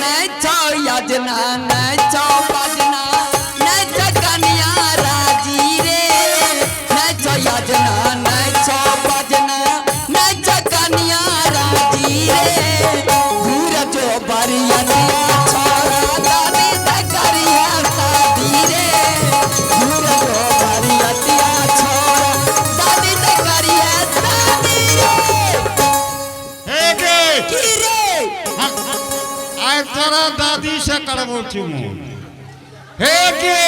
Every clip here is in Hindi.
नहीं छो याजना नहीं छो बाजना नहीं छो कन्या राजी रे नहीं छो याजना नहीं छो बाजना नहीं छो कन्या राजी रे घूर जो बरियतिया छोरा दादी से करिया शादी रे घूर जो बरियतिया छोरा दादी से करिया शादी रे की रे आज तेरा दादी से करबो चुमो हे रे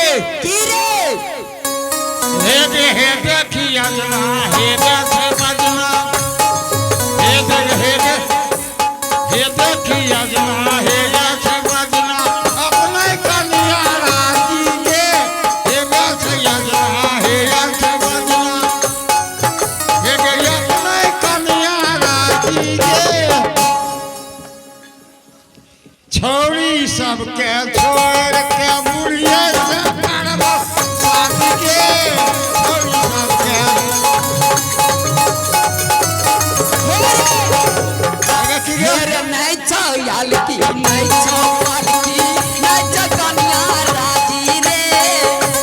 देखी याजना हे से बजना हे देखी याजना हे से बजना अपने कन्या राजी के हे से याजना हे से बजना हे अपने कन्या राजी के छोड़ी सबके छोड़ के बुढ़िया से करबो शादी के छोड़ी सबके मेरे नहीं छो याल की नहीं छो पालकी नहीं छो कन्या राजी रे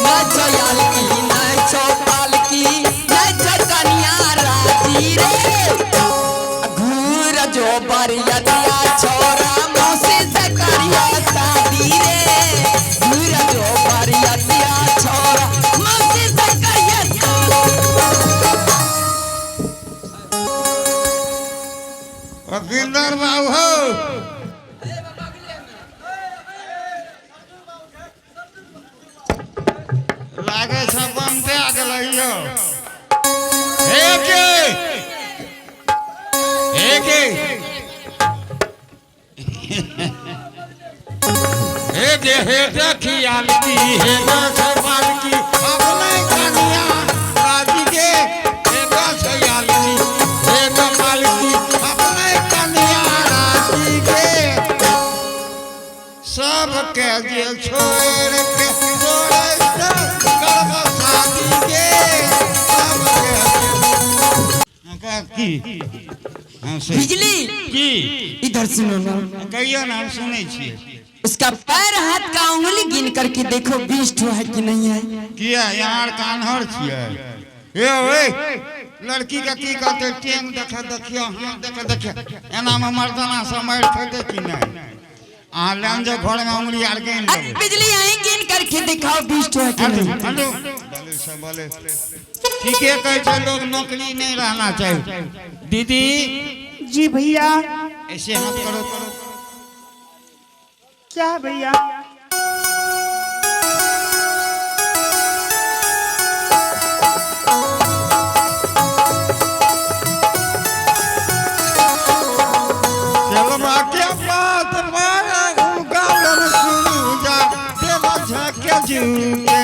नहीं छो याल की नहीं छो पालकी नहीं छो कन्या राजी रे घूर जो बरियतिया छोरा मौसी से करिया शादी रे घूर जो बरियतिया छोरा मौसी से करिया वकीलदार बाबू हो लागे सब बनते आ गइयो हे देखी आलती हे सरकार की अपने कन्या राजी के हे आलती हे मालकी अपने कन्या राजी के सब के जे छोड़ के जोड़े से करबो शादी के सब के बिजली की इधर सुनो ना कहियो ना हम सुनै छियै उसका पैर हाथ का उंगली गिन करके देखो 20 ठो है कि नहीं है किया यार कान्हर छियै ए ओए लड़की का की कहते टेंग देखियो हां देखियो एना में मर्दाना समझ खेते कि नहीं आ लेन जो घर में उंगली आर गिन लेबे बिजली यहीं गिन करके दिखाओ 20 ठो है कि नहीं हेलो बोले सब बोले ठीके कहै छै लोग नौकरी नहीं रहना चाहिए दीदी जी भैया ऐसे हाथ करो क्या भैया चलो बाकी बात मारा गालन सुनु जा देवा झके जुए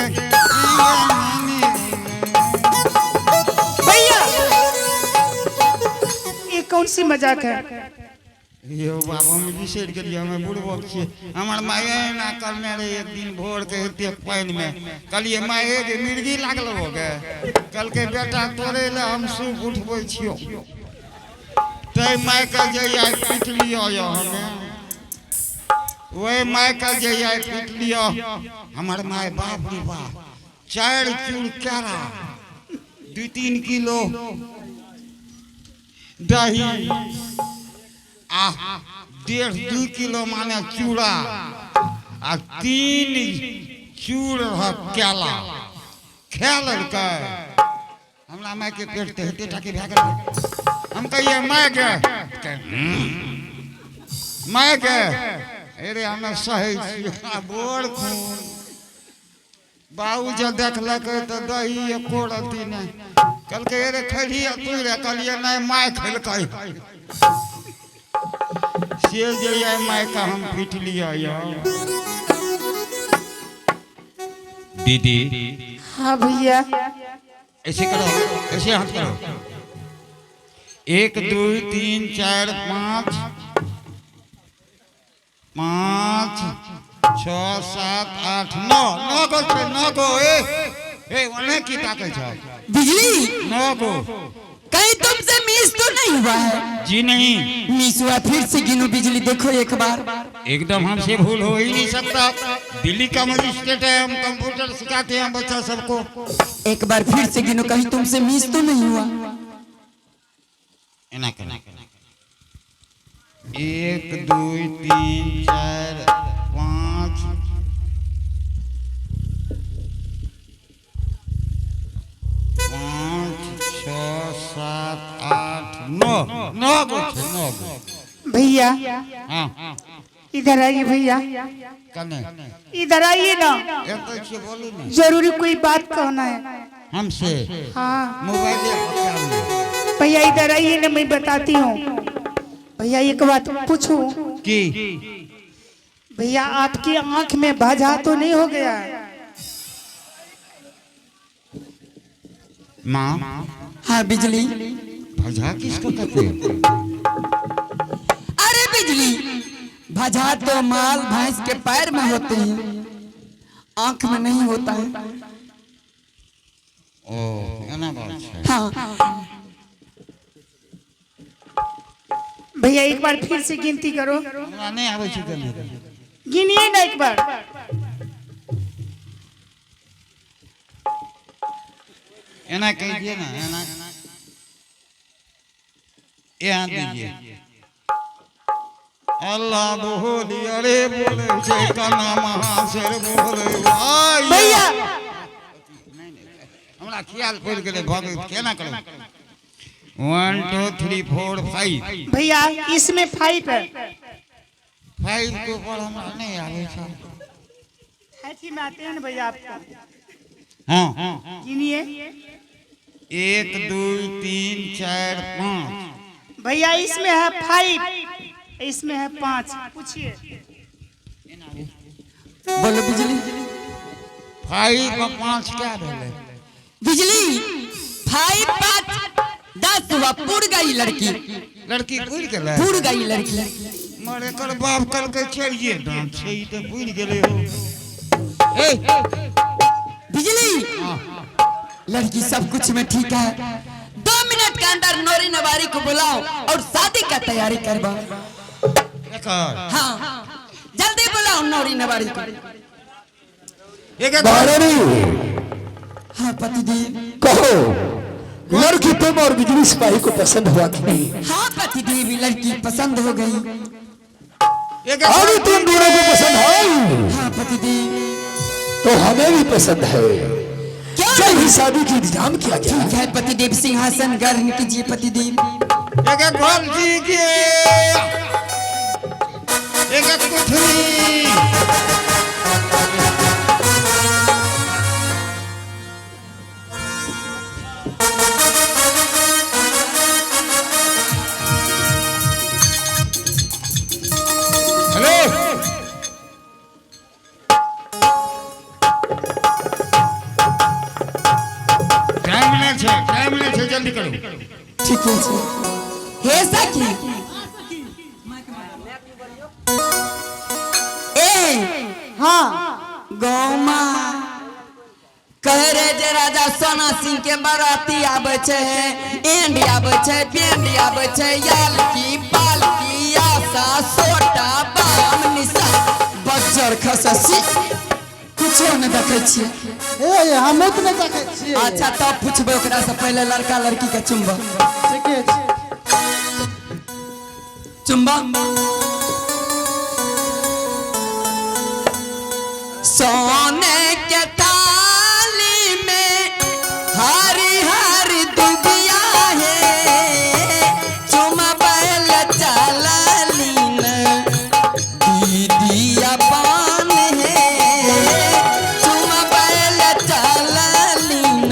भैया ये कौन सी मजाक है यो बाबा में बिसर गेलिए हमें बुढ़बक छे हमर माये ना करने रे एक दिन भोर के हेते पानी में कहलिए माये के मिर्गी लागल हो गए कल के बेटा तोरे ले हम सूप उठबै छियो तै माय का जइया पीट लियो यो हमें ओए माय का जइया पीट लियो हमर माय बाप रे बाप 4 चूड़ केरा 2-3 किलो दही 1.5-2 किलो माने चूड़ा आ 3 चूड़ केला खेल के हमरा माय के पेट हेते टाके भए गेल हम कहिए माय के अरे हमें सही बोर खून बाबू जो देखलक तो दही एको रती नहीं कल के अरे खैली तू रे कहलिए नहीं माय खेलकै से जे माय का हम पीट लिया दीदी हाँ भैया ऐसे करो ऐसे हाथ करो 1 2 3 4 5 5 6 7 8 9 गो छे 9 गो ए ओने की ताकै छ बिजली 9 गो कहीं तुमसे मिस तो नहीं हुआ है? जी नहीं मिस हुआ फिर से गिनो बिजली देखो एक बार एकदम हमसे भूल हो ही नहीं सकता। दिल्ली का मजिस्ट्रेट है, हम कंप्यूटर सिखाते हैं बच्चा सबको। एक बार फिर से गिनो, कहीं तुमसे मिस तो नहीं हुआ? एना करना 1 2 3 4 5 5 6 7 8 9 गो। भैया हाँ इधर आइए भैया, कने इधर आइए ना, एक तो बोलू ना जरूरी कोई बात कहना है। हमसे। हाँ मोबाइल दे भैया इधर आइए ना, मैं बताती हूँ। भैया एक बात पूछूं? की भैया आपकी आंख में भजा तो नहीं हो गया है? माँ हाँ बिजली। भजा किसको कहते हैं? अरे बिजली, भजा तो माल भैंस के पैर में होते हैं, आंख में नहीं होता है। ओ एना बात है। हाँ भैया एक बार फिर से गिनती करो, हमरा नहीं आवे छै कने। गिनिए ना एक बार। एना कहिए ना, एना यहाँ दीजिए। अल्लाह बोली, अरे बोले छै कना महाशर बोले भाई। भैया हमरा ख्याल पड़ गेले भगत केना करू। 1 2 3 4 5 भैया इसमें 5 है। 5 के ऊपर हमरा नहीं आवे छै। हैची में आते हैं ना भैया आपका। हाँ गिनिए 1 2 3 4 5। भैया इसमें है 5, इसमें है 5। पूछिए। बोलो बिजली। 5 का 5 क्या भेले? बिजली 5 5 10 हुआ, पुड़ गई लड़की, लड़की पुड़ गेले। पुड़ गई लड़की। मरे कर बाप कल के चलिए दांत से ही तो पुड़ गेले हो। ए बिजली, लड़की सब कुछ में ठीक है। 2 मिनट के अंदर नौरी नवारी को बुलाओ और शादी का तैयारी करवाओ। एकर हाँ जल्दी बुलाओ नौरी नवारी को। एक हाँ पतिदेव। कहो, लड़की तुम और बिजली सिपाही को पसंद हुआ कि नहीं? हाँ पतिदेव, लड़की पसंद हो गई। अभी तुम दोनों को पसंद है हाँ पतिदेव। तो हमें भी पसंद है। क्या? जल्द ही शादी की इंतजाम किया गया। ठीक है पतिदेव, सिंहासन ग्रहण कीजिए पतिदेव। एक गोल दीजिए, एक कुठनी। हेलो टाइम नहीं है, जल्दी करो। ठीक है जी। हे सखी, ए हाँ गौमा कहे रे जे राजा सोना सिंह के बराती आबे छे, एंड आबे छे, पेंड आबे छे, याल की पाल की आशा सोटा बाम निशा बज्जर खससी कुछो न देखे छिए। ए हम तो नहीं देखे छिए। अच्छा तब पूछबे ओकरा से पहले लड़का लड़की के चुम्बा। ठीक है चुम्बा। सोने के थाली में हरी हरी दुबिया है, चुमा बैल चला लीन दीदी अपन है, चुमा बैल चला लीन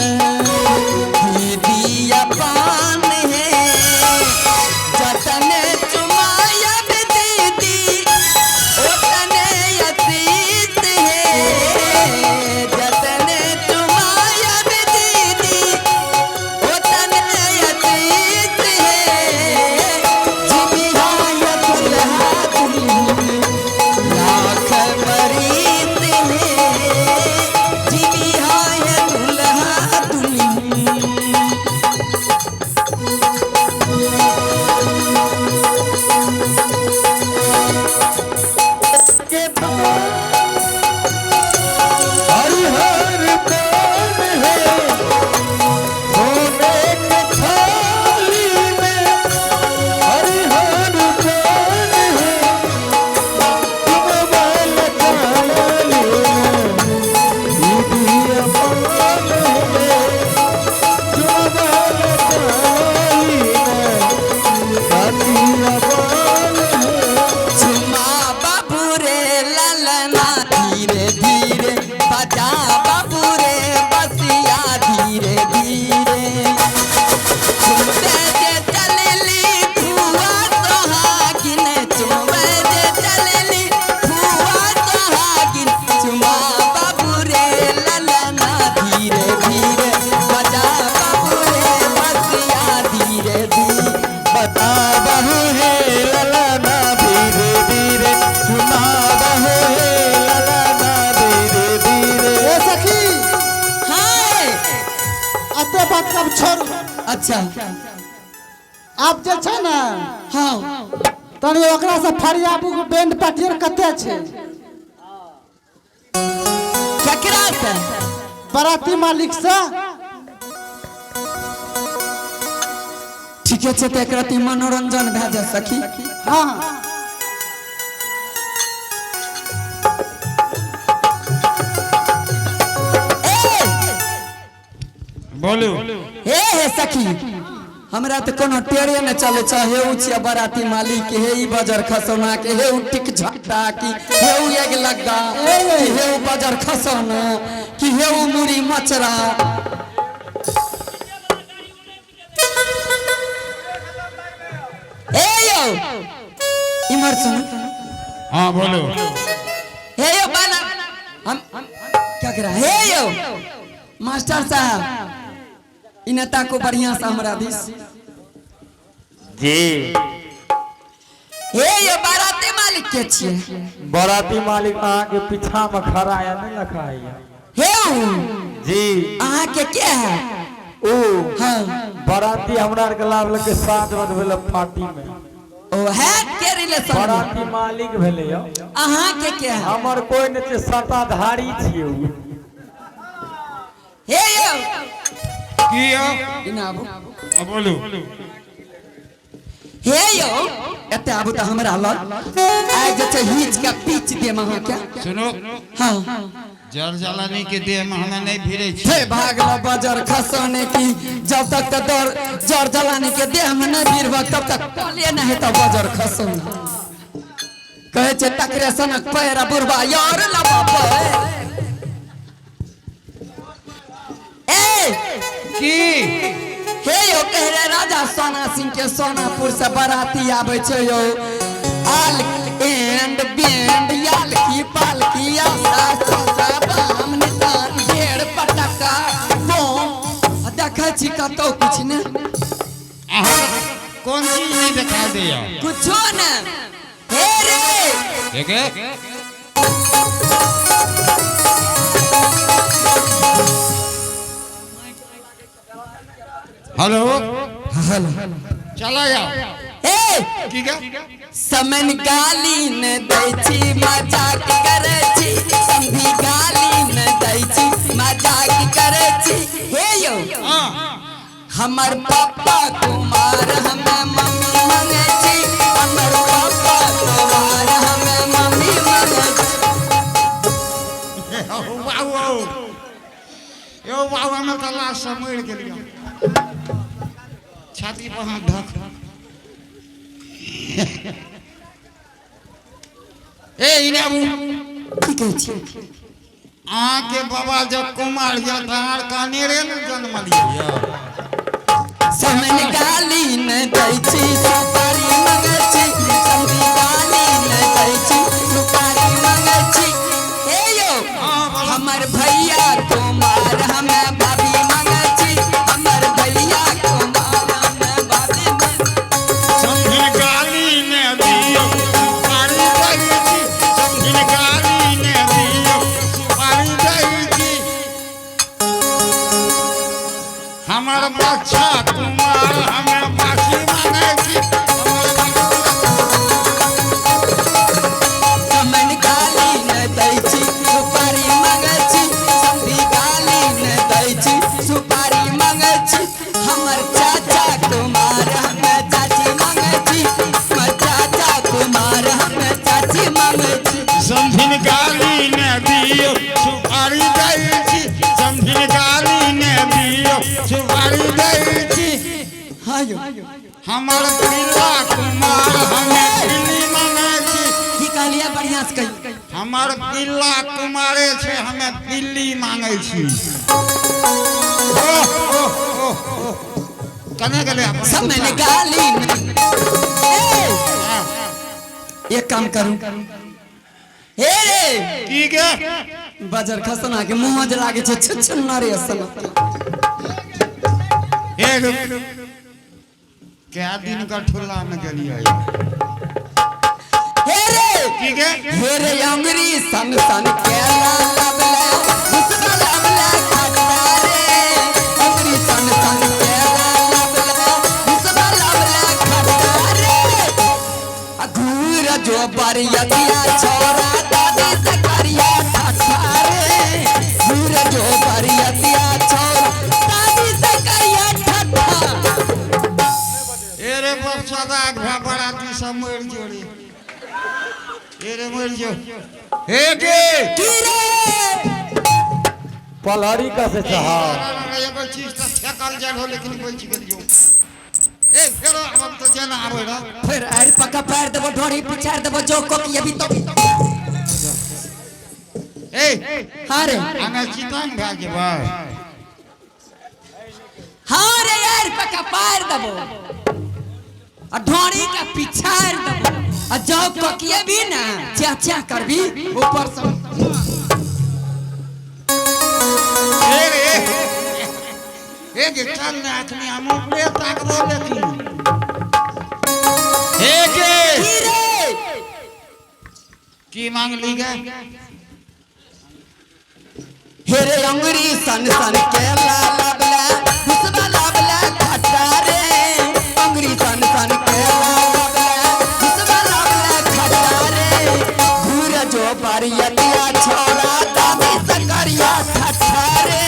दीदी अपन है, जतने चुमाया दीदी छोड़ू। अच्छा आप जे छै ना हाँ तनी ओकरा से फरियाबू के बैंड पार्टी कते छै। केकरा से? बराती मालिक से। ठीके छै त एकरा ती मनोरंजन भए जा सखी। हाँ बोलू हे सखी हमरा तो कोनो टेरे न चले छ। हे उचिया बराती मालिक के, हे ई बजर खसौना के, हे उ टिक झट्टा की, हे उ एक लग्गा कि हे उ बजर खसौना कि हे उ मुरी मचरा। ए यो इमर सुन। हाँ बोलो हे यो बाला हम क्या करा। हे यो मास्टर साहब इ नेता को बढ़िया से हमरा दिस जी। हे यो बाराती मालिक के छिए। बराती मालिक अहाँ के पीछा में खड़ा है नहीं रखा है हे जी। अहाँ के क्या है? ओ हाँ बराती हमरा के लाभ के साथ बदले पार्टी में ओ है के रिलेशन? बराती मालिक भेले यो। अहाँ के क्या है? हमर कोई न छै, सत्ताधारी छियै उ। हे यो की हो? इनाबू बोलू हे यो एते आबू त हमरा लग आइ जे छै हिच के पीच दे महा क्या। सुनो हाँ जल जलानी के देह में हमें नहीं फिरे छी। हे भागला बजर खसौने की, जब तक त दर जर जलाने के देह में नहीं गिरब तब तक पले नहीं त बजर खसौना कहे छै तकरे सनक पैर बुरबा यार लबा पैर। ए की हे यो कह रहे राजा सोना सिंह के सोनापुर से बाराती आवे छै यो। आल एंड बैंड याल की पालकी आसा सोसा बाम निदान ढेर पटका बम देखै छी कतौ कुछ ने। अहाँ कौन चीज नहीं दिखा दिया? कुछो ने। हे रे देखे हेलो हेलो चला जाओ। ए की का समन गाली न दै छी मजाक करे छी, समधी गाली न दै छी मजाक करे छी। हे यो हाँ हमर पापा कुमार हमें मम्मी मांगे छी, हमर पापा कुमार हमें मम्मी मांगे छी। वाओ यो वाओ हमें तो लाश समझ के लिया छाती पर हाथ धक। ए इनाबू की कहै छी? अहाँ के बाबा जब कुमार या धार कानेरे न जन्म लिया। समन गाली न दै छी सुपारी मांगे छी, समधी गाली न दै छी सुपारी मांगे छी। हे यो हमर भैया कुमार हमें भाभी मांगे छी, हमर भैया कुमार हमें भाभी मांगे। समझिन गाली ने दियो सुपारी दै छी, समझिन गाली ने दियो सुपारी दै छी। हमर बच्चा कुमार हमें बाकी मांगे छी। समन गाली न दै छी सुपारी मांगे छी, समधी गाली न दै छी सुपारी मांगे छी। हमर चाचा कुमार हमें चाची मांगे छी, हमर चाचा कुमार हमें चाची मांगे छी। समझिन गाली ने दियो सुपारी दै छी, समझिन गाली ने दियो सुपारी दै छी। हाँ यो हमर पिल्ला कुमार हमें दिल्ली मांगे छी। की कहलिए बढ़िया से कही। हमर पिल्ला कुमारे छे हमें दिल्ली मांगे छी। कने गेले अपन समन गाली न ए एक काम करू। हे रे की के बजर खसना के मुंह जे लागे छै छछन्ना रे सना। एक क्या दिन का ठुल्ला में गेलिए हे रे की के हे रे अंगरी सन सन केला लबला मुसबा लबला खट्टा रे अंगरी सन सन घूर जो बरियतिया छोरा दादी से करिया ठट्ठा रे घूर जो बरियतिया छोरा दादी से करिया ठट्ठा ए रे बरसादा घबरा तू सब मर जोड़ी ए रे मर जो हे के की रे पलहरी का से चाहा एगो चीज त ठेकल जाय हो लेकिन बच गेलियो ए फेरो अब तो जाना आबे ना फिर अर पक्का पैर देबो ढोड़ी पिछाड़ देबो जो को की अभी तो ए हां रे हमें चितन भाग जेबा हां रे यार पक्का पैर देबो और ढोड़ी का पिछाड़ देबो और जो को की भी ना चा करबी ऊपर से ए के चल ना आखनी हम ऊपरे ताकबो लेकिन हे के की रे की मांग ली गे हेरे अंगुरी सन सन के लाबला हुसबा लाबला खट्टा रे अंगुरी सन सन के लाबला हुसबा लाबला खट्टा रे घूर जो बरियतिया छोरा दादी से करिया ठट्ठा रे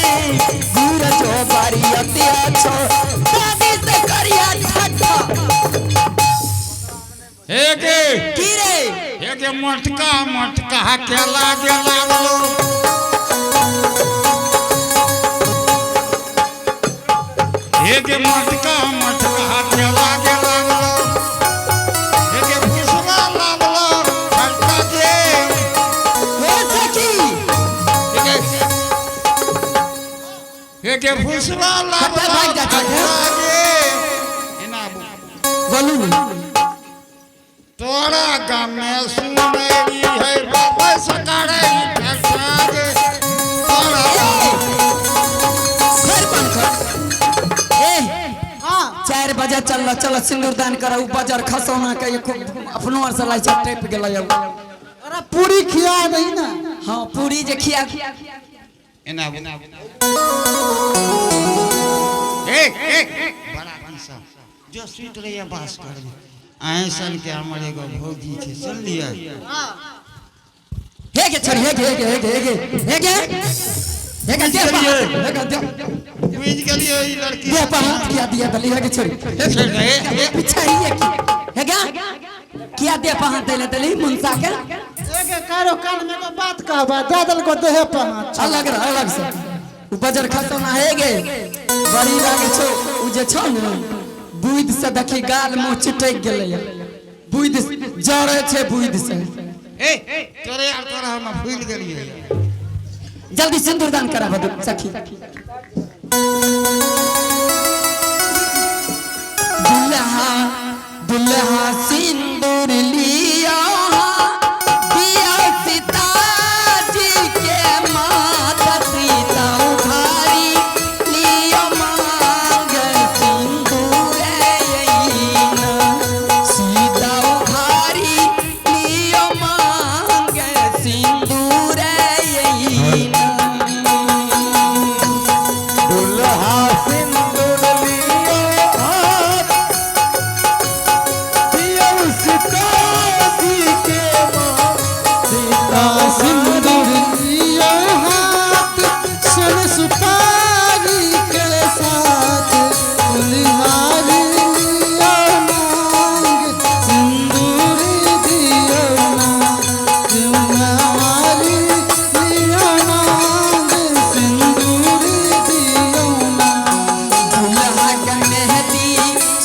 घूर जो बरियतिया छोरा दादी से करिया ठट्ठा हे के की रे हे के मटका के लागे लागलो हे के मटका के लागे लागलो हे के फुसवा लागलो हल्का के हो सकी हे के फुसवा खट्टा भाग जा लागलो छके एना बोलू नहीं तोरा गाम में सुनेरी है बाबा सकारे ठट्ठा के तोरा घर पंख ए 4 बजे चल सिंदूर दान कर बाजार खसौना के अपनो और से लाई टेप गेलै अरे पूरी खिया नहीं ना हां पूरी जे खिया एना ए बड़ा कंसा जो स्वीट रे बास कर ऐसन के हमर एगो भौजी छै सुन लिया हे के छोरी हे के दे बुझ गेलियो ई लड़की दे हाथ किया दिया दली हे के छोरी छोड़ दे पीछा ही हे क्या दे हाथ देले दली मुंसा के एक कारो कान में को बात कहबा दादल को देह पे हाथ अलग से बाजार खसौना हे गे बड़ी लागे छो उ जे छो न बुइद से देखी गाल मुंह चिटक गेलै बुइद जड़े छे बुइद से ए तोरे यार तोरा हम भूल गेलियो जल्दी सिंदूर दान करा बदु सखी दुल्हा सिंदूर लिया दिया सीता जी के माता सीता उघारी लिया मांग सिंदूर सीता उघारी लिया मांग सिंदूर दुल्हा सिंदूर लियो हाथ दियो सीता जी के मां सीता सिंदूर लिया हाथ सुन सुपारी के साथ दुल्हारी लिया मांग सिंदूर दियो ना दुल्हारी लिया मांग सिंदूर दियो ना दुल्हा के मेहंदी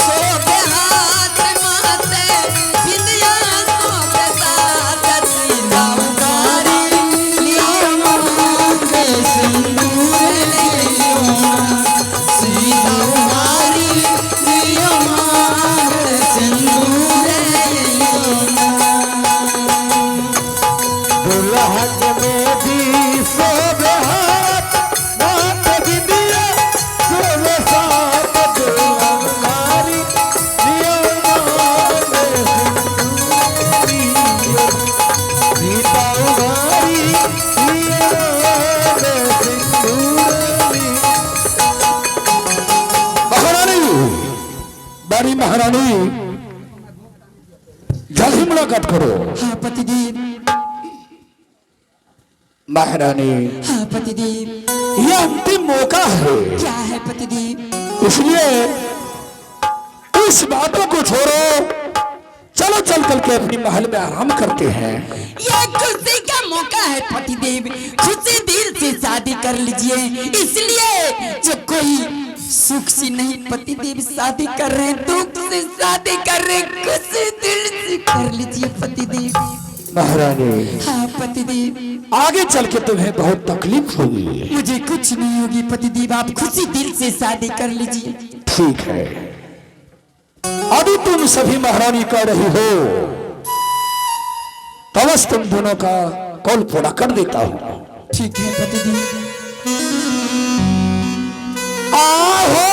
सोबे हाथ माथे बिंदिया सोबे साथ सीता उघारी लिया मांग सिंदूर लियो सीता उघारी लिया मांग सिंदूर लियो दुल्हा में भी सोबे हाथ माथ बिंदिया सोबे साथ दुल्हारी लियो मांग सिंदूर सीता उघारी लियो मांग सिंदूर महारानी बड़ी महारानी जल्दी मुड़ा स्वागत करो। हाँ पतिदेव। महारानी, हाँ पतिदेव। यह अंतिम मौका है। क्या है पतिदेव? इसलिए इस बातों को छोड़ो, चलो चल कर के अपनी महल में आराम करते हैं। यह खुशी का मौका है पतिदेव, खुशी दिल से शादी कर लीजिए। इसलिए जो कोई सुख से नहीं पतिदेव शादी कर रहे हैं, दुख से शादी कर रहे हैं, खुशी दिल से कर लीजिए पतिदेव। महारानी, हाँ पतिदेव। आगे चल के तुम्हें बहुत तकलीफ होगी। मुझे कुछ नहीं होगी पतिदेव, आप खुशी दिल से शादी कर लीजिए। ठीक है, अभी तुम सभी महारानी कर रही हो, तो बस तुम दोनों का कॉल पूरा कर देता हूं। ठीक है पतिदेव। आहो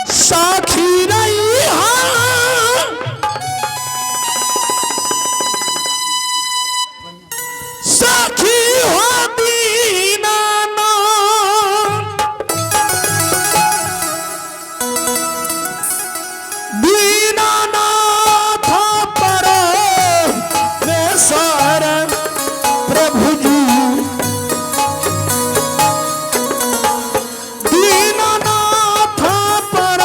साखी नहीं हाँ, साखी हो दीना ना, दीना ना था पर मैं सारा प्रभु जी, दीनानाथ पर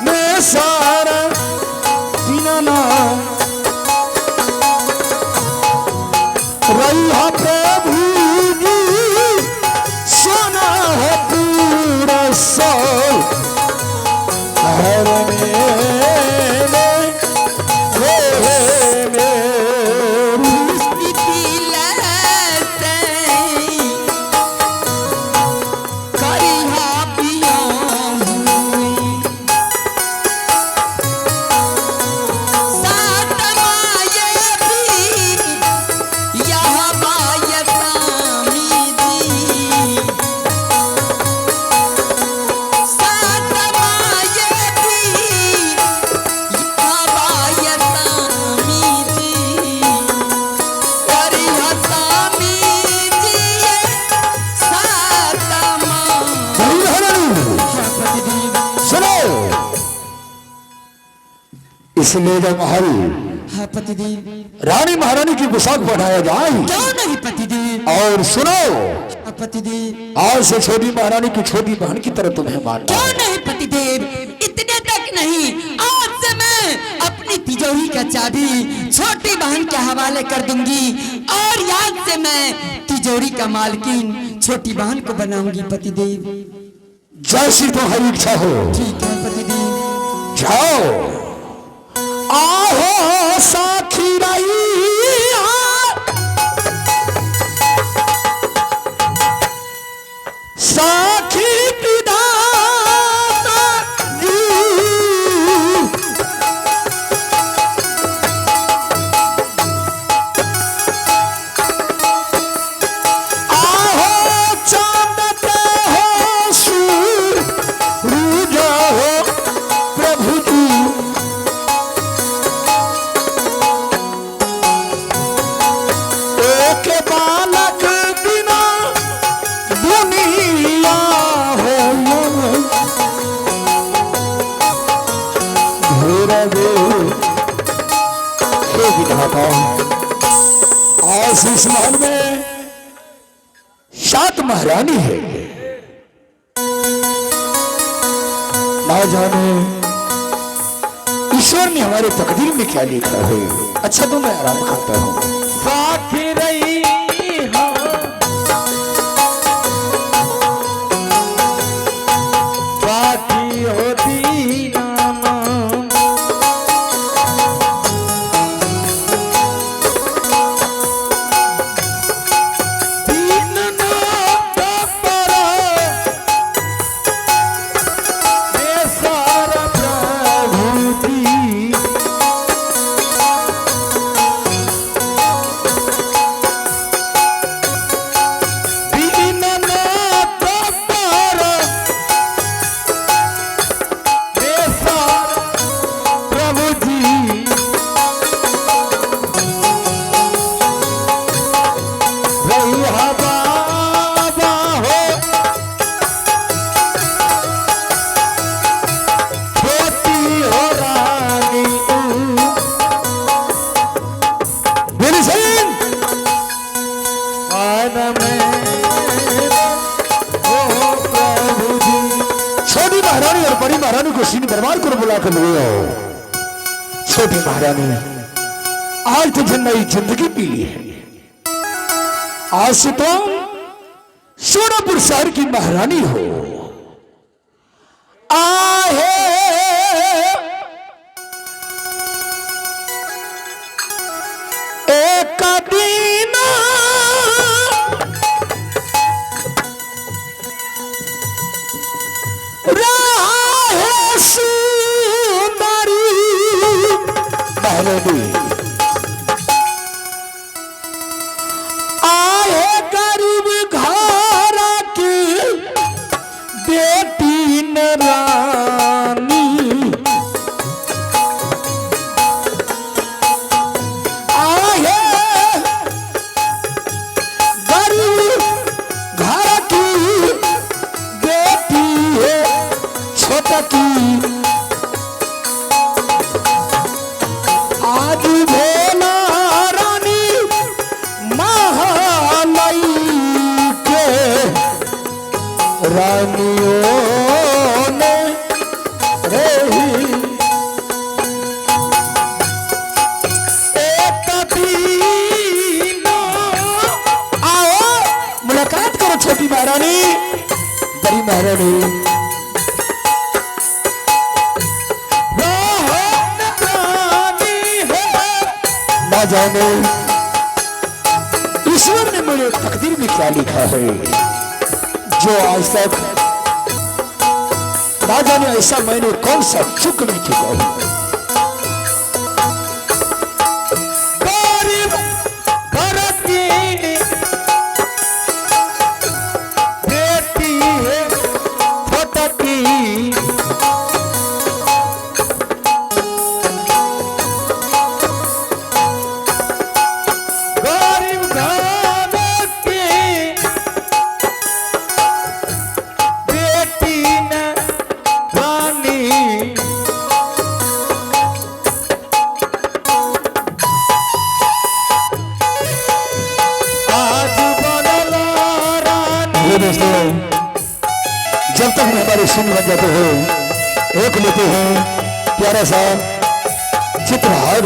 मैं सारा दीनानाथ रहा प्रभु जी, सोना है पूरा सोल हर इसलिए जब महल हाँ पतिदेव। रानी महारानी की पोशाक बनाया जाए। क्यों नहीं पतिदेव? और सुनो, हाँ पतिदेव। आज से छोटी महारानी की छोटी बहन की तरह तुम्हें मानना। क्यों नहीं पतिदेव? इतने तक नहीं, आज से मैं अपनी तिजोरी का चाबी छोटी बहन के हवाले कर दूंगी और आज से मैं तिजोरी का मालकिन छोटी बहन को बनाऊंगी पतिदेव। जैसी तुम्हारी इच्छा हो। ठीक है पतिदेव। जाओ। आहो साखी रही साखी पिदाता जी, आहो चांदते हो सूरज हो प्रभु जी, के बालक बिना दुनिया हो विधाता। आज इस महल में 7 महारानी है, ना जाने ईश्वर ने हमारे तकदीर में क्या लिखा है। अच्छा तो मैं आराम करता हूँ। साखी रही साखी होती नामा, दीननाथ पर मैं सारा प्रभु जी, दरबार को बुला कर ले आओ। छोटी महारानी, आज तुझे नई जिंदगी मिली है। आज से तुम सोनापुर शहर की महारानी हो। आहे एक दिन राह सुंदरी महारानी, आए गरीब घर की बेटी न रानी, आए गरीब घर की बेटी है छोटा की। आज भोला रानी महालई के रानियों ने रही एक दिन। आओ मुलाकात करो छोटी महारानी, बड़ी महारानी। ना जाने ईश्वर ने मेरे तकदीर में क्या लिखा है, जो आज तक ना जाने ऐसा मैंने कौन सा चुक नहीं चुका हूं। गरीब घर की बेटी है छोटा की, जब तक हमारे सुन बन जाते हैं, एक लेते हैं प्यारा सा चित्रहार